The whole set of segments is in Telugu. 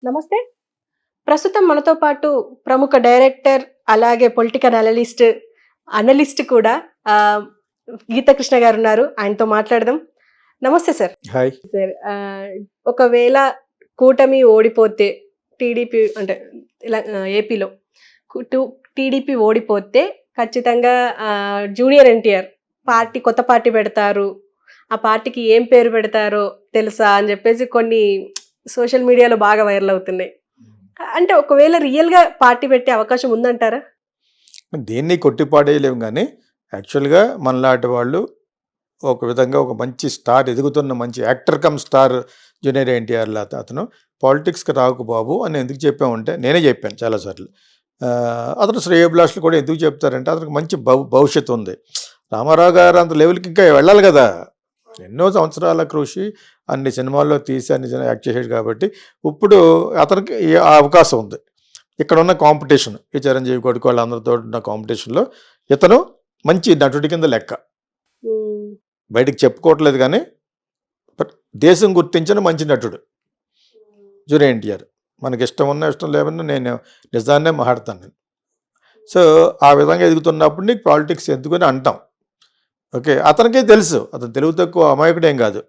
నమస్తే. ప్రస్తుతం మనతో పాటు ప్రముఖ డైరెక్టర్, అలాగే పొలిటికల్ అనలిస్ట్ కూడా ఆహ్, గీతాకృష్ణ గారున్నారు. ఆయనతో మాట్లాడదాం. నమస్తే సార్. హాయ్. సార్ ఒకవేళ కూటమి ఓడిపోతే టీడీపీ అంటే ఏపీలో టీడీపీ ఓడిపోతే ఖచ్చితంగా జూనియర్ ఎన్టీఆర్ కొత్త పార్టీ పెడతారు. ఆ పార్టీకి ఏం పేరు పెడతారో తెలుసా అని చెప్పేసి కొన్ని సోషల్ మీడియాలో బాగా వైరల్ అవుతున్నాయి. అంటే ఒకవేళ రియల్‌గా పార్టీ పెట్టే అవకాశం ఉందంటారా? దేన్ని కొట్టిపాడేయలేము గానీ, యాక్చువల్‌గా మనలాంటి వాళ్ళు ఒక విధంగా ఒక మంచి స్టార్ ఎదుగుతున్న మంచి actor come star junior NTR అతను పాలిటిక్స్‌కి రాకు బాబు అని ఎందుకు చెప్పామంటే, నేనే చెప్పాను చాలా సార్లు. అతను శ్రేయోభిలాషులు కూడా ఎందుకు చెప్తారంటే, అతనికి మంచి భవిష్యత్తు ఉంది. రామారావు గారు అంత లెవెల్‌కి ఇంకా వెళ్ళాలి కదా! ఎన్నో సంవత్సరాల కృషి, అన్ని సినిమాల్లో తీసి అన్ని యాక్ట్ చేసాడు కాబట్టి ఇప్పుడు అతనికి ఆ అవకాశం ఉంది. ఇక్కడ ఉన్న కాంపిటీషన్, ఈ చిరంజీవి కొడుకు వాళ్ళందరితో ఉన్న కాంపిటీషన్లో ఇతను మంచి నటుడి కింద లెక్క. బయటికి చెప్పుకోవట్లేదు కానీ దేశం గుర్తించిన మంచి నటుడు జూనియర్ ఎన్టీఆర్. మనకి ఇష్టం ఉన్నా ఇష్టం లేవన్నా నేను నిజాన్నే మాట్లాడతాను నేను. సో ఆ విధంగా ఎదుగుతున్నప్పుడు నీకు పాలిటిక్స్ ఎందుకని అంటాం. ఓకే, అతనికే తెలుసు అతను తెలుగు తక్కువ అమాయకుడేం కాదు.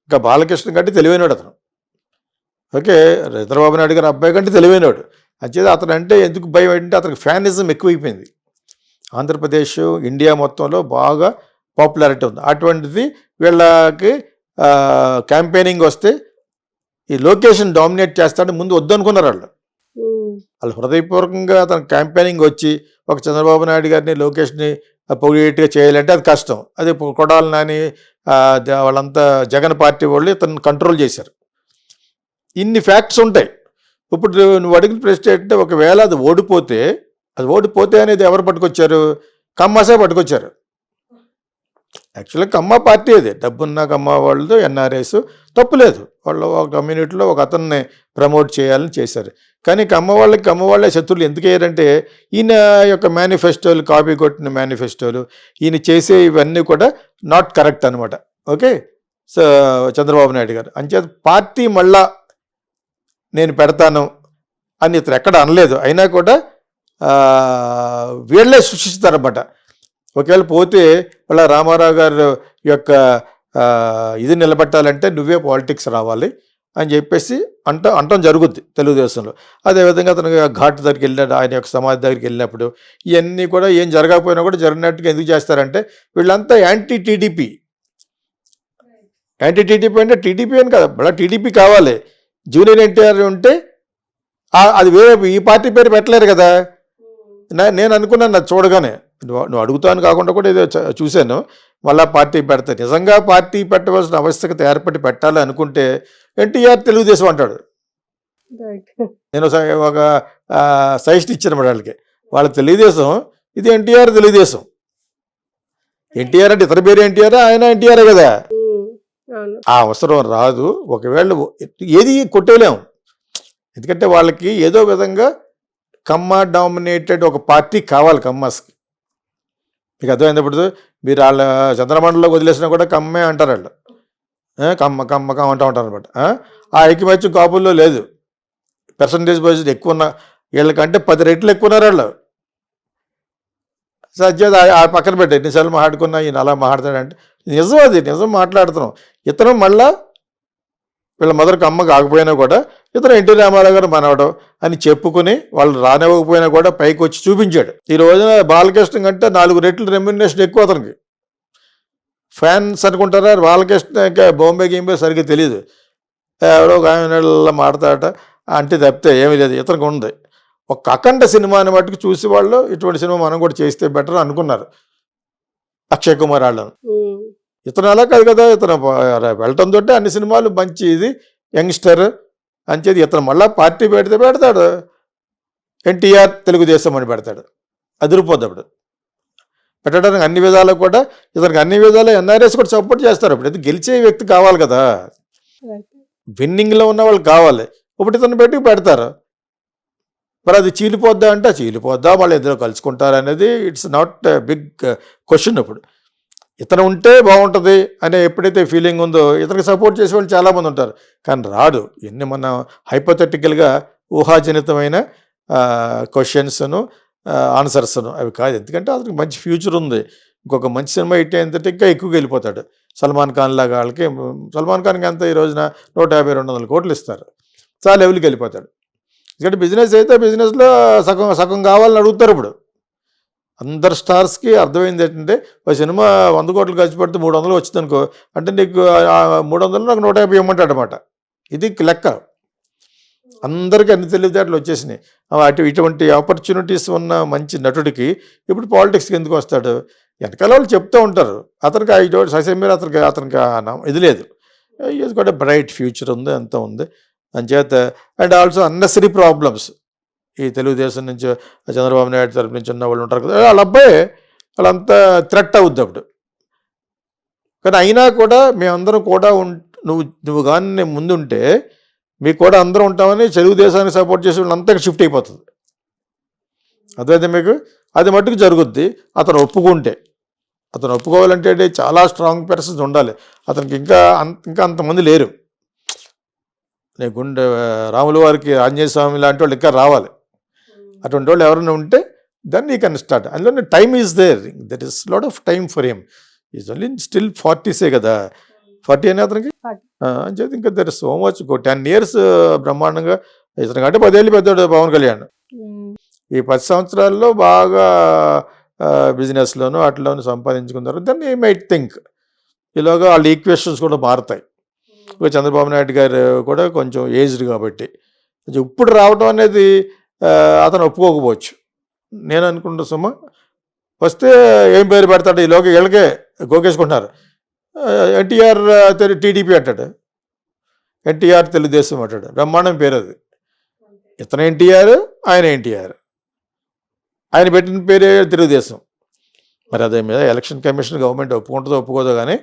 ఇంకా బాలకృష్ణ కంటే తెలివైనడు అతను. ఓకే, చంద్రబాబు నాయుడు గారు అబ్బాయి కంటే తెలివైనడు. అంచేది అతను అంటే ఎందుకు భయం అంటే అతనికి ఫ్యానిజం ఎక్కువైపోయింది. ఆంధ్రప్రదేశ్, ఇండియా మొత్తంలో బాగా పాపులారిటీ ఉంది. అటువంటిది వీళ్ళకి క్యాంపెయినింగ్ వస్తే ఈ లొకేషన్ డామినేట్ చేస్తాడని ముందు వద్దనుకున్నారు వాళ్ళు హృదయపూర్వకంగా అతను క్యాంపెయినింగ్ వచ్చి ఒక చంద్రబాబు నాయుడు గారిని లోకేష్ని పొగిడేట్గా చేయాలంటే అది కష్టం. అది కొడాలి నాని వాళ్ళంతా జగన్ పార్టీ వాళ్ళు ఇతను కంట్రోల్ చేశారు. ఇన్ని ఫ్యాక్ట్స్ ఉంటాయి. ఇప్పుడు నువ్వు అడిగిన ప్రశ్న ఏంటంటే ఒకవేళ అది ఓడిపోతే అనేది ఎవరు పట్టుకొచ్చారు? కమ్మాసే పట్టుకొచ్చారు. యాక్చువల్గా కమ్మ పార్టీ అది, డబ్బున్న కమ్మ వాళ్ళతో ఎన్ఆర్ఐస్ తప్పులేదు. వాళ్ళు ఒక కమ్యూనిటీలో ఒక అతన్ని ప్రమోట్ చేయాలని చేశారు. కానీ కమ్మ వాళ్ళే శత్రువులు ఎందుకు అయ్యారంటే ఈయన యొక్క మేనిఫెస్టోలు, కాపీ కొట్టిన మేనిఫెస్టోలు, ఈయన చేసే ఇవన్నీ కూడా నాట్ కరెక్ట్ అనమాట. ఓకే, సో చంద్రబాబు నాయుడు గారు అంచేత పార్టీ మళ్ళా నేను పెడతాను అని ఇతను ఎక్కడ అనలేదు. అయినా కూడా వీళ్ళే సృష్టిస్తారన్నమాట. ఒకవేళ పోతే వాళ్ళ రామారావు గారు యొక్క ఇది నిలబెట్టాలంటే నువ్వే పాలిటిక్స్ రావాలి అని చెప్పేసి అంటం జరుగుద్ది తెలుగుదేశంలో. అదేవిధంగా అతను ఘాట్ దగ్గరికి వెళ్ళినప్పుడు, ఆయన యొక్క సమాధి దగ్గరికి వెళ్ళినప్పుడు ఇవన్నీ కూడా ఏం జరగకపోయినా కూడా జరిగినట్టుగా ఎందుకు చేస్తారంటే వీళ్ళంతా యాంటీ టీడీపీ అంటే టీడీపీ అని కదా, మళ్ళీ టీడీపీ కావాలి. జూనియర్ ఎన్టీఆర్ ఉంటే అది వేరే ఈ పార్టీ పేరు పెట్టలేరు కదా. నేను అనుకున్నాను అది చూడగానే, నువ్వు అడుగుతాను కాకుండా కూడా ఏదో చూశాను. మళ్ళీ పార్టీ పెడతా, నిజంగా పార్టీ పెట్టవలసిన ఆవశ్యకత ఏర్పడి పెట్టాలి అనుకుంటే ఎన్టీఆర్ తెలుగుదేశం అంటాడు. నేను ఒక సజెస్ట్ ఇచ్చాను వాళ్ళకి, వాళ్ళ తెలుగుదేశం, ఇది ఎన్టీఆర్ తెలుగుదేశం. ఎన్టీఆర్ అంటే ఇతర పేరు ఎన్టీఆర్, ఆయన ఎన్టీఆరే కదా. ఆ అవసరం రాదు. ఒకవేళ ఏది కొట్టేలేము, ఎందుకంటే వాళ్ళకి ఏదో విధంగా కమ్మ డామినేటెడ్ ఒక పార్టీ కావాలి కమ్మస్కి. మీకు అర్థమైనప్పుడు మీరు వాళ్ళ చంద్రమండలిలో వదిలేసినా కూడా కమ్మే అంటారు వాళ్ళు. కమ్మ అంటూ ఉంటారు అనమాట. ఆ ఐక్యమత్యం కాపుల్లో లేదు. పర్సంటేజ్ ఎక్కువ ఉన్న వీళ్ళకంటే 10 రెట్లు ఎక్కువ ఉన్నారు వాళ్ళు. సత్యత ఆ పక్కన పెట్టే ఎన్నిసార్లు మాట్లాడుకున్నా ఈయన అలా మాట్లాడతాడంటే నిజం, అది నిజం మాట్లాడుతున్నాం. ఇతను మళ్ళా వీళ్ళ మొదటికి అమ్మ కాకపోయినా కూడా ఇతను ఎన్టీ రామారావు గారు మనవడం అని చెప్పుకుని వాళ్ళు రానివ్వకపోయినా కూడా పైకి వచ్చి చూపించాడు. ఈ రోజున బాలకృష్ణ కంటే 4 రెట్లు రెమ్యునరేషన్ ఎక్కువ అతనికి. ఫ్యాన్స్ అనుకుంటారా బాలకృష్ణ ఇంకా బాంబే గేంబే సరిగ్గా తెలియదు, ఎవడో ఒక ఆయన మాడతాడట అంటే తప్పితే ఏమీ లేదు. ఇతనికి ఉంది ఒక అఖండ సినిమాని మట్టుకు చూసి వాళ్ళు ఇటువంటి సినిమా మనం కూడా చేస్తే బెటర్ అనుకున్నారు అక్షయ్ కుమార్ వాళ్ళను. ఇతను అలా కాదు కదా, ఇతను వెళ్ళటంతో అన్ని సినిమాలు మంచి ఇది యంగ్స్టర్ అంచేది. ఇతను మళ్ళీ పార్టీ పెడతాడు, ఎన్టీఆర్ తెలుగుదేశం అని పెడతాడు. అదిరిపోద్ది అప్పుడు పెట్టడానికి అన్ని విధాలు కూడా. ఇతనికి అన్ని విధాలు ఎన్ఆర్ఎస్ కూడా సపోర్ట్ చేస్తారు. అప్పుడు ఇది గెలిచే వ్యక్తి కావాలి కదా, విన్నింగ్లో ఉన్న వాళ్ళు కావాలి. ఇప్పుడు ఇతను పెడతారు. మరి అది చీలిపోద్దా అంటే చీలిపోద్దా, వాళ్ళు ఇద్దరు కలుసుకుంటారు అనేది ఇట్స్ నాట్ బిగ్ క్వశ్చన్. ఇప్పుడు ఇతను ఉంటే బాగుంటుంది అనే ఎప్పుడైతే ఫీలింగ్ ఉందో ఇతనికి సపోర్ట్ చేసే వాళ్ళు చాలామంది ఉంటారు. కానీ రాడు. ఎన్ని మన హైపోథెటికల్గా ఊహాజనితమైన క్వశ్చన్స్ను ఆన్సర్స్ను అవి కాదు. ఎందుకంటే అతనికి మంచి ఫ్యూచర్ ఉంది. ఇంకొక మంచి సినిమా హిట్ అయిందంటే ఇంకా ఎక్కువగా వెళ్ళిపోతాడు. సల్మాన్ ఖాన్ లాగా వాళ్ళకి సల్మాన్ ఖాన్కి ఎంత ఈ రోజున 150-200 కోట్లు ఇస్తారు. చాలా లెవెల్కి వెళ్ళిపోతాడు. ఎందుకంటే బిజినెస్ అయితే బిజినెస్లో సగం సగం కావాలని అడుగుతారు ఇప్పుడు. అందరు స్టార్స్కి అర్థమైంది ఏంటంటే ఒక సినిమా 100 కోట్లు ఖర్చు పెడితే 300 వచ్చిందనుకో, అంటే నీకు 300 నాకు 150 ఇవ్వమంటాడు అనమాట. ఇది లెక్క. అందరికీ అన్ని తెలివితేటలు వచ్చేసినాయి. ఇటువంటి ఆపర్చునిటీస్ ఉన్న మంచి నటుడికి ఇప్పుడు పాలిటిక్స్కి ఎందుకు వస్తాడు? వెనకాల వాళ్ళు చెప్తూ ఉంటారు. అతనికి ససేమిరా మీరు అతనికి ఇది లేదు. ఈజ్ కూడా బ్రైట్ ఫ్యూచర్ ఉంది, అంత ఉంది అంచేత. అండ్ ఆల్సో అన్నెసరీ ప్రాబ్లమ్స్ ఈ తెలుగుదేశం నుంచి చంద్రబాబు నాయుడు తరపు నుంచి ఉన్న వాళ్ళు ఉంటారు కదా, వాళ్ళ అబ్బాయి వాళ్ళంతా థ్రెట్ అవుద్ది అప్పుడు. కానీ అయినా కూడా మేమందరం కూడా నువ్వు కానీ ముందుంటే మీకు కూడా అందరూ ఉంటామని తెలుగుదేశానికి సపోర్ట్ చేసే వాళ్ళు అంతా షిఫ్ట్ అయిపోతుంది. అదైతే మీకు అది మట్టుకు జరుగుద్ది అతను ఒప్పుకుంటే. అతను ఒప్పుకోవాలంటే చాలా స్ట్రాంగ్ పర్సన్స్ ఉండాలి. అతనికి ఇంకా అంతమంది లేరు. గుండె రాముల వారికి ఆంజనేయ స్వామి లాంటి వాళ్ళు ఇంకా రావాలి. అటువంటి వాళ్ళు ఎవరైనా ఉంటే దెన్ యూ కెన్ స్టార్ట్. అందులో time is there is lot of time for him. Is only still 40సే కదా, 40 అనే అతనికి అని చెప్పి ఇంకా there is so much 10 years బ్రహ్మాండంగా ఇతను అంటే 10 ఏళ్ళు పెద్దోడు పవన్ కళ్యాణ్. ఈ 10 సంవత్సరాల్లో బాగా బిజినెస్లోనూ అట్లోనూ సంపాదించుకున్నారు. దెన్ యూ మైట్ థింక్ ఇలాగా వాళ్ళ ఈక్వేషన్స్ కూడా మారుతాయి. చంద్రబాబు నాయుడు గారు కూడా కొంచెం ఏజ్డ్ కాబట్టి ఇప్పుడు రావడం అనేది అతను ఒప్పుకోకపోవచ్చు. నేను అనుకుంటా సుమ వస్తే ఏం పేరు పెడతాడు, ఈలోకి వీళ్ళకే గోకేసుకుంటున్నారు. ఎన్టీఆర్ టీడీపీ అంటాడు, ఎన్టీఆర్ తెలుగుదేశం అంటాడు. బ్రహ్మాండం పేరు అది. ఇతను ఎన్టీఆర్, ఆయన ఎన్టీఆర్, ఆయన పెట్టిన పేరే తెలుగుదేశం. మరి అదే మీద ఎలక్షన్ కమిషన్ గవర్నమెంట్ ఒప్పుకుంటుందో ఒప్పుకోదో కానీ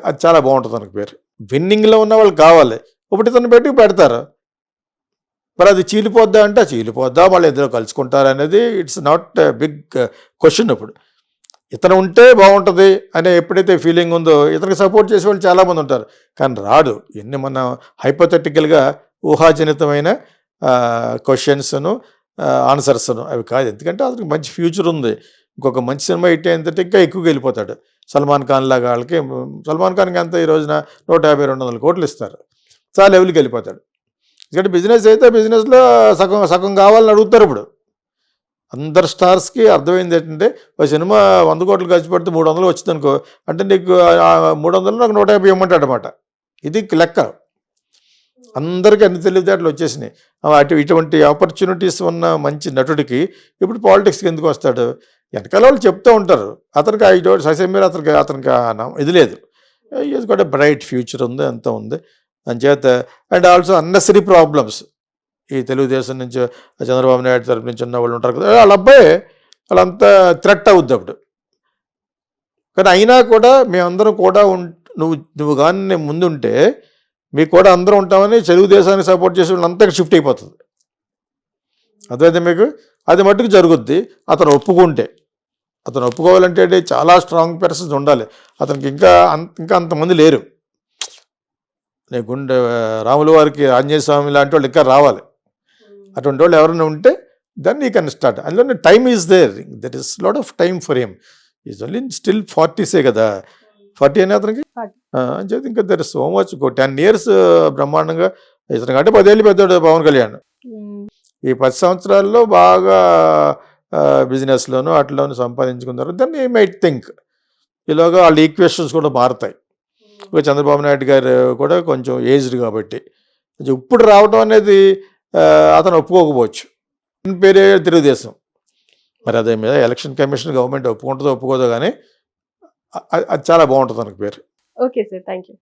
అది చాలా బాగుంటుంది తనకు పేరు. విన్నింగ్లో ఉన్న వాళ్ళు కావాలి. ఒకటి తను పెడతారు. మరి అది చీలిపోద్దా అంటే చీలిపోద్దా, వాళ్ళు ఇద్దరు కలుసుకుంటారు అనేది ఇట్స్ నాట్ బిగ్ క్వశ్చన్. ఇప్పుడు ఇతను ఉంటే బాగుంటుంది అనే ఎప్పుడైతే ఫీలింగ్ ఉందో ఇతనికి సపోర్ట్ చేసే వాళ్ళు చాలామంది ఉంటారు. కానీ రాడు. ఎన్ని మన హైపోథెటికల్గా ఊహాజనితమైన క్వశ్చన్స్ను ఆన్సర్స్ను అవి కాదు. ఎందుకంటే అతనికి మంచి ఫ్యూచర్ ఉంది. ఇంకొక మంచి సినిమా హిట్ అయిందంటే ఇంకా ఎక్కువగా వెళ్ళిపోతాడు. సల్మాన్ ఖాన్ లాగా వాళ్ళకి సల్మాన్ ఖాన్కి ఎంత ఈ రోజున 150-200 కోట్లు ఇస్తారు. చాలా లెవెల్కి వెళ్ళిపోతాడు. ఎందుకంటే బిజినెస్ అయితే బిజినెస్లో సగం సగం కావాలని అడుగుతారు ఇప్పుడు. అందరు స్టార్స్కి అర్థమైంది ఏంటంటే ఒక సినిమా 100 కోట్లు ఖర్చు పెడితే 300 వచ్చిందనుకో, అంటే నీకు 300 నాకు 150 ఇవ్వమంటాడు అనమాట. ఇది లెక్క. అందరికీ అన్ని తెలివితేటలు వచ్చేసినాయి. ఇటువంటి ఆపర్చునిటీస్ ఉన్న మంచి నటుడికి ఇప్పుడు పాలిటిక్స్కి ఎందుకు వస్తాడు? వెనకాల వాళ్ళు చెప్తూ ఉంటారు. అతనికి ససేమిరా అతనికి ఇది లేదు. ఈజ్ కూడా బ్రైట్ ఫ్యూచర్ ఉంది, అంత ఉంది అంచేత. అండ్ ఆల్సో అన్నెసరీ ప్రాబ్లమ్స్ ఈ తెలుగుదేశం నుంచి చంద్రబాబు నాయుడు తరపు నుంచి ఉన్న వాళ్ళు ఉంటారు కదా, వాళ్ళ అబ్బాయి వాళ్ళంతా థ్రెట్ అవుద్ది అప్పుడు. కానీ అయినా కూడా మేమందరం కూడా నువ్వు కానీ ముందుంటే మీకు కూడా అందరూ ఉంటామని తెలుగుదేశానికి సపోర్ట్ చేసే వాళ్ళు అంతా షిఫ్ట్ అయిపోతుంది. అదైతే మీకు అది మట్టుకు జరుగుద్ది అతను ఒప్పుకుంటే. అతను ఒప్పుకోవాలంటే చాలా స్ట్రాంగ్ పర్సన్స్ ఉండాలి. అతనికి ఇంకా అంతమంది లేరు. గుండె రాముల వారికి ఆంజనేయ స్వామి లాంటి వాళ్ళు ఇంకా రావాలి. అటువంటి వాళ్ళు ఎవరైనా ఉంటే దెన్ యూ కెన్ స్టార్ట్. అందులో time is there is lot of time for him. Is only still 40సే కదా, 40 అనే అతనికి అని చెప్పి ఇంకా there is so much 10 years బ్రహ్మాండంగా ఇతను అంటే 10 ఏళ్ళు పెద్దోడు పవన్ కళ్యాణ్. ఈ 10 సంవత్సరాల్లో బాగా బిజినెస్లోనూ అట్లోనూ సంపాదించుకున్నారు. దెన్ యూ మైట్ థింక్ ఇలాగా వాళ్ళ ఈక్వేషన్స్ కూడా మారుతాయి. చంద్రబాబు నాయుడు గారు కూడా కొంచెం ఏజ్డ్ కాబట్టి ఇప్పుడు రావడం అనేది అతను ఒప్పుకోకపోవచ్చు. పేరే తెలుగుదేశం. మరి అదే మీద ఎలక్షన్ కమిషన్ గవర్నమెంట్ ఒప్పుకుంటుందో ఒప్పుకోదో కానీ అది చాలా బాగుంటుంది తనకు పేరు. Okay sir, thank you.